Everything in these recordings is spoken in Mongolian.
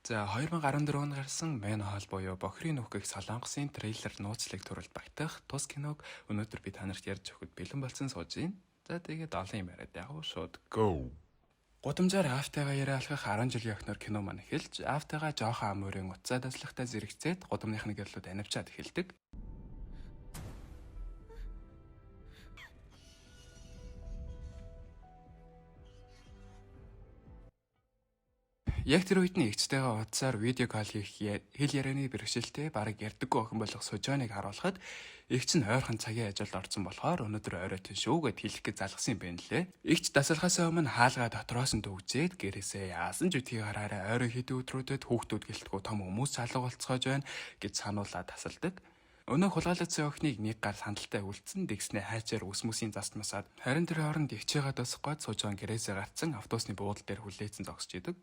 За 2014 онд гарсан Мен хоол буюу Бохрийн нүхгэх Солонгосын трейлер нууцлыг төрөл багтаах тус киног өнөөдөр би та нарт ярьж өгөхөд бэлэн болсон сууж байна. За тэгээд олон юм яриад яг шууд go. Гудамжаар Аавтайгаа яриа алхах 10 жилийн охиноор кино маань эхэлж, Аавтайгаа жоохон ам өрийн утсаа таслахтай зэрэгцээд гудамжны гэрлүүд анивчаад эхэлдэг. Яг тэр үед нь эгчтэйгээ утсаар видео кол хийх хэл ярианы бэрхшээлтэй бараг ярдаггүй охин болох Сужоныг харуулхад эгч нь ойрхон цагийн ажилд орсон болохоор өнөөдөр орой тийшүү гэд хэлэх гэж залгасан юм байна лээ. Эгч дасалхаас өмнө хаалгаа дотроос нь дүүжээд гэрээсээ яасан ч үтгий гараараа ойрын хэдэн өдрүүдэд хүүхдүүд гэлтгүү том хүмүүс залга болцоож байна гэж сануулаад тасалдаг. Өнөө хулгайлагдсан охиныг нэг гар сандалтай үлдсэн дэгснээ хайчаар үсмүсийн застмасаад харин тэр хооронд эгчээгээ досгоод Сужон гэрээсээ гарцсан автобусны буудал дээр хүлээсэн зогсож идэг.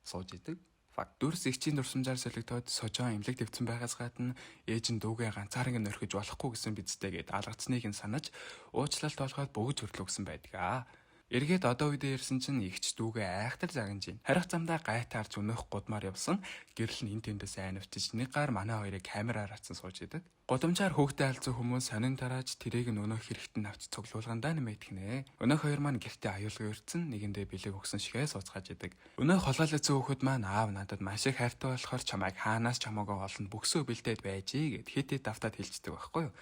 Сууж идэг. Факт дүрс эгчийн дурсамжаар солигдоод Сужон эмнэлэг дэвцэн байгаас гадна ээж нь дүүгээ ганцаараа нөрхөж болохгүй гэсэн бидтэй гээд алгацсныг нь санаж уучлалт олгоод бөгж хөрлөгсөн байдаг. Эргээд одоо үедээ ирсэн чинь эгч дүүгээ айхтар загнаж байна. Харих замдаа гайтаарч өнөөх гудмаар явсан гэрэл нь энэ тэндээс айнавчиж нэг гар манай хоёрыг камераар атсан сууж идэг. Гудамжаар хөөгтэй алцсан хүмүүс сонин тарааж тэрийг нь өнөөх хэрэгтэн авч цуглуулгандаа нэмэгдгнэ. Өнөөх хоёр маань гэртээ аюулгүй өрцөн нэгэндээ бэлэг өгсөн шигээ сууцгааж идэг. Өнөөх холоолцсон хүүхэд маань аав надад маш их хайртай болохоор чамайг хаанаас чамаагаа олонд бүксөө бэлдээд байжээ гэд хит хит автаад хэлцдэг байхгүй юу?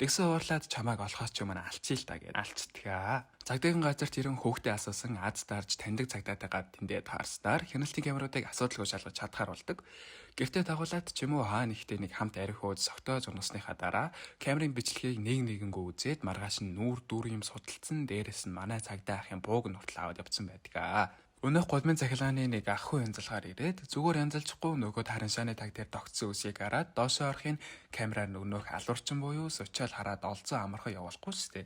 Тэгсэн уурлаад чамайг олохоос ч юм алчий л та гэж алцдгаа. Цагдаагийн газарт ирэн хөөгтэй асуусан аз дарж таньдаг цагдаатайгаа тэндээ таарснаар хяналтын камеруудыг асуудалгүй шалгаж чадхаар болдог. Гэртээ дагуулад ч юм уу хаа нэгтээ нэг хамт арх ууж согтоо зурнасныхаа дараа камерын бичлэгийг нэг нэгэнгөө үзээд маргааш нь нүүр дүр юм судалцсан дээрээс нь манай цагдаа ахын бууг нь хүртэл аваад явцсан байдаг. Өнөөх гудмын цахилгааны нэг ахгүй янзалгаар ирээд зүгээр янзалчихгүй нөгөө тараншааны таг дээр тогтсон үсийг хараад доошоо орохын камераар нөгөөх алуурчин буюу сучаал хараад олзон амархан явуулахгүй шүү дээ.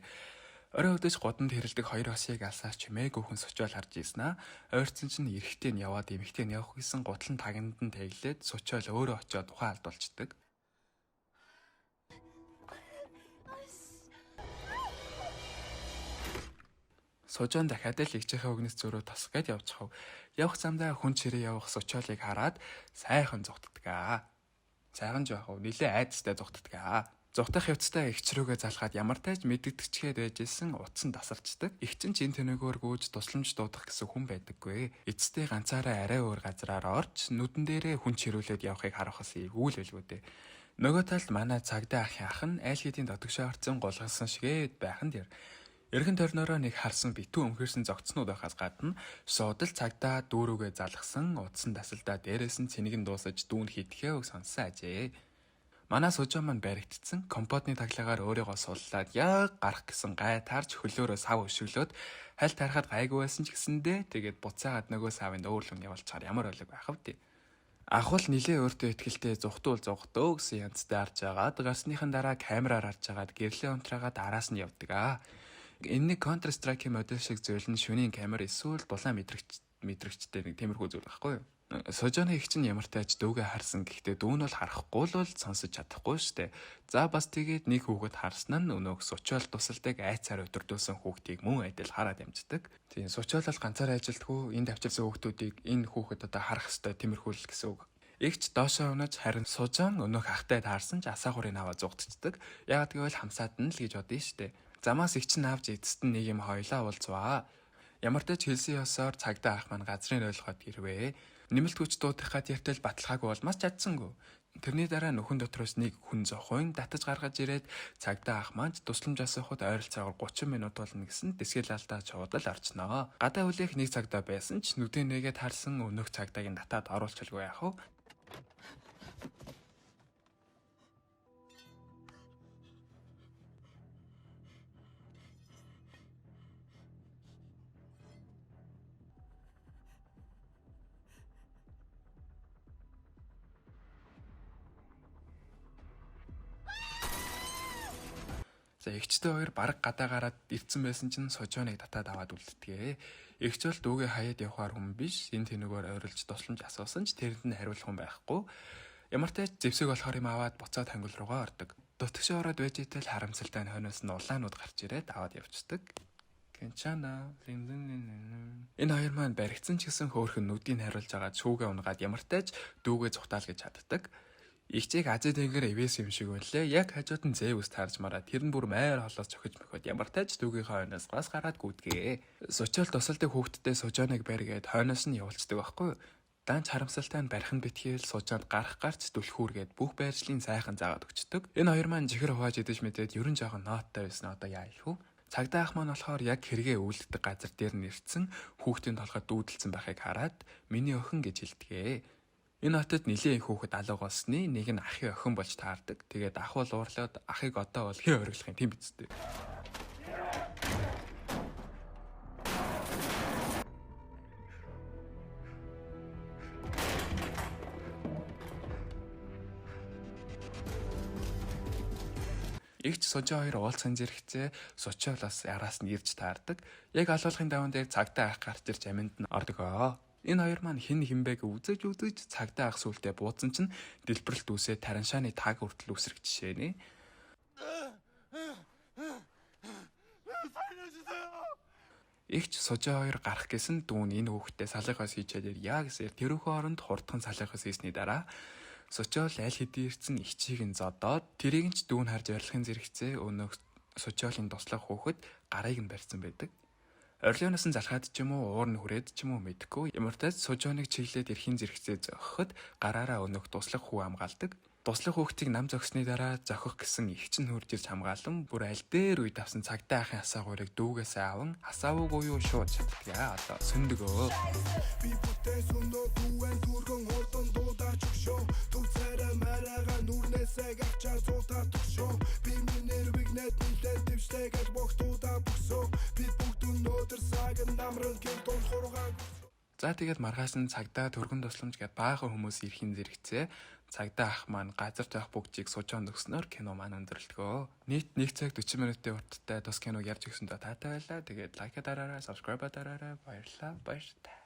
Орой өдөөж гудамд хэрэлдэг хоёр осыг алсаас чимээг өхөн сучаал харж ийснаа ойрцсон чинь эрэхтэй нь яваад эмэгтэй нь явах гэсэн гутлан тагнад нь тэглээд сучаал өөрөө очиод ухаан алдуулцдаг. Сужон дахиад л эгчийнхээ өгнөс зөрөө тосгоод явчихав. Явах замдаа хүн чирээ явах Сучаалыг хараад сайхан зүгтдгаа. Сайхан жоох нилээ айдастай зүгтдгаа. Зүгтах явцдаа эгч рүүгээ залгаад ямар тааж мэддэгчгээд байж исэн утсан тасарчдаг. Эгчин ч энэ тэнэгөөр гүйж тусламж дуудах гэсэн хүн байдаггүй. Эцэстээ ганцаараа арай өөр газраар орж нүдэн дээрээ хүн чирүүлээд явахыг харахаас эвгүй л байлгүй дээ. Нөгөө талд манай цагдаа ахын ах нь айл хэдийн дотгошоо орцсон гулгасан шигээд байханд яар. Эргэн тойрноороо нэг харсан битүү өмхөрсөн зогцнууд байхаас гадна шуудал цагдаа дүүрүүгээ залгсан утсан тасалдаа дээрээс нь цэнэг нь дуусаж дүүн хитгэв сонсон ажээ. Манай Сужон маань баригдсан компотны таглагаар өөрийгөө суллаад яг гарах гэсэн гай тарж хөлөөрөө сав өшөглөөд хальт харахад гайгүй байсан ч гэсэндээ тэгээд буцаагаад нөгөө савынд өөрлөн явуулчихаар ямар ойлог байх вэ? Ахвал нилээ өөртөө ихтгэлтэй зүхтуул зүхтөө гэсэн янзтай харж агаад гарсныхан дараа камераар харж агаад гэрлээ унтраагаад араас нь явдаг. Энэ нэг Counter Strike модуль шиг зүйл нь шөнийн камер эсвэл дулаан мэдрэгчтэй нэг тиймэрхүү зүйл байхгүй юу? Сужоны эгч нь ямар тааж дүүгээ харсан гэхдээ дүү нь бол харахгүй л сонсож чадахгүй штэ. За бас тэгээд нэг хүүхэд харсан нь өнөөх Сучаал тусалдаг айцаар өдөрдөөсөн хүүхдийг мөн адил хараад амждаг. Тийм Сучаал бол ганцаараа ажилтгүй энэ давчилсан хүүхдүүдийг энэ хүүхэд одоо харах хэвээр тиймэрхүүл гэсэн үг. Эгч доошоо унаж харин Сужон өнөөх ахтай таарсан ч асаагуурыг аваад зугтцдаг. Яг тэгвэл хамсаад нь л гэж бодъё штэ. Замаас эгч нь авч эцэст нь нэг юм хоёлаа уулзваа. Ямар ч хэлсэн ёсоор цагдаа ах маань газрын ойлгоход ирвэ. Нэмэлтгүйч дуудахад яртэл баталгаагүй болмас чадсангүй. Тэрний дараа нөхөн дотроос нэг хүн зохион татаж гаргаж ирээд цагдаа ах маань тусламж асуухад ойролцоогоор 30 минут болно гэсэн дэсгэл алдаа чуудал орчноо. Гадаа үлээх нэг цагдаа байсан ч нүдэн нэгээд харсан өнөөх цагдааг нь татаад оруулчихгүй яах вэ? За эгчтэй хоёр бараг гадаа гараад ирцэн байсан чинь Сужоныг татаад аваад үлддэгэ. Эгч бол дүүгээ хаяад явахаар хүн биш. Энэ тэнэгөөр ойрлж тусламж асуусан ч тэрэнд нь хариулах хүн байхгүй. Ямар ч зэвсэг болохоор юм аваад буцаад хангил руугаа ордог. Дутгшоо ороод байж итэл харамсалтай нь хойноос нь улаанууд гарч ирээд аваад явцдаг. Кэнчана. Энэ хоёр маань баригдсан ч гэсэн хөөхөн нүдийг хариулж байгаа шүүгээ унгаад ямартайч дүүгээ зугатаал гэж чаддаг. Игчийг Азид тэнгэр эвэс юм шиг байлээ. Яг хажууд нь Зэвс таарж мараа. Тэр нь бүр майр холоос цохиж мөхөд ямартайч дүүгийнхээ хойноос гас гараад гүйдгээ. Сочол тусалдаг хүүхдтэй сужааныг барьгээд хойноос нь явуулцдаг байхгүй юу? Данч харамсалтай нь барих нь битгээл сужаанд гарах гарч түлхүүргээд бүх байршлын сайхан заагаад өгчдөг. Энэ хоёр маань жихэр хувааж идэж мэдээд ерөн жоохон нооттой байсан. Одоо яа их вэ? Цагдаа ах маань болохоор яг хэрэгээ үйлддэг газар дээр нь ирсэн хүүхдийн толгойд дүүдэлсэн байхыг хараад миний охин гэж хэлдэгэ. Энэ хотод нилийн их хүүхэд алга болсны нэг нь ахын охин болж таардаг. Тэгээд ах бол уурлаад ахыг одоо бол хин ориглох юм тийм биз дээ. Игч сужаа хоёр уулзсан зэрэгцээ сучоолоос араас нь ирж таардаг. Яг алуулахын даван дээр цагдаа ах гарч ирж аминд нь ордогоо. Энэ хоёр маань хин химбэг үзэж цагдаа ах сүултээ буудсан чинь дэлбэрэлт үсээ тараншааны таг хүртэл үсрэх жишээ нэ. Игч сужаа хоёр гарах гэсэн дүүн энэ хүүхдээ салгахаас хийчээд яа гэсээр тэрүүхэн оронд хурдхан салгахаас хийсний дараа Сочол аль хэдийн ирсэн ихчийг нь зодоод тэрийг нь ч дүүн харж арилахын зэрэгцээ өнөө Сочолын туслах хүүхэд гарыг нь барьсан байдаг. Орилоноос нь залхаад ч юм уу уур нь хүрээд ч юм уу мэдэхгүй. Ямартайч Сочоныг чиглээд эрхийн зэрэгцээ зохиход гараараа өнөөх туслах хүү хамгаалдаг. Туслах хүүхдийг нам зогсны дараа зохих гэсэн ихч нь хурж ирж хамгаалan бүр аль дээр үед авсан цагдаа ахын асаагуурыг дүүгээс аван асаавуугүй юу шууд чаддгаа одоо сөндөгөө. Би бүтээ сүндөө дүүэн түргэн хурдан дуудаач өгшөө. Түр царай марага нүрнээсээ гачаа зуутаа төгшөө. Би минер вигнет нилээ дэвшлээ гэж бохтуудаа бөксөө. Би бүгд өнөөдөр саган намрал гэр дон хургаа. За тэгээд маргааш нь цагдаа төргөн тусламж гэд баахан хүмүүс ирхэн зэрэгцээ. Цагдаа ах маань газар зах бүгжийг сужаан өгснөөр кино маань өндөрлөгөө. Нийт 1 цаг 40 минутын урттай тус киног ярьж өгсөндөө таатай байлаа. Тэгээд лайк дараарай, subscribe дараарай. Баярлалаа. Баяртай.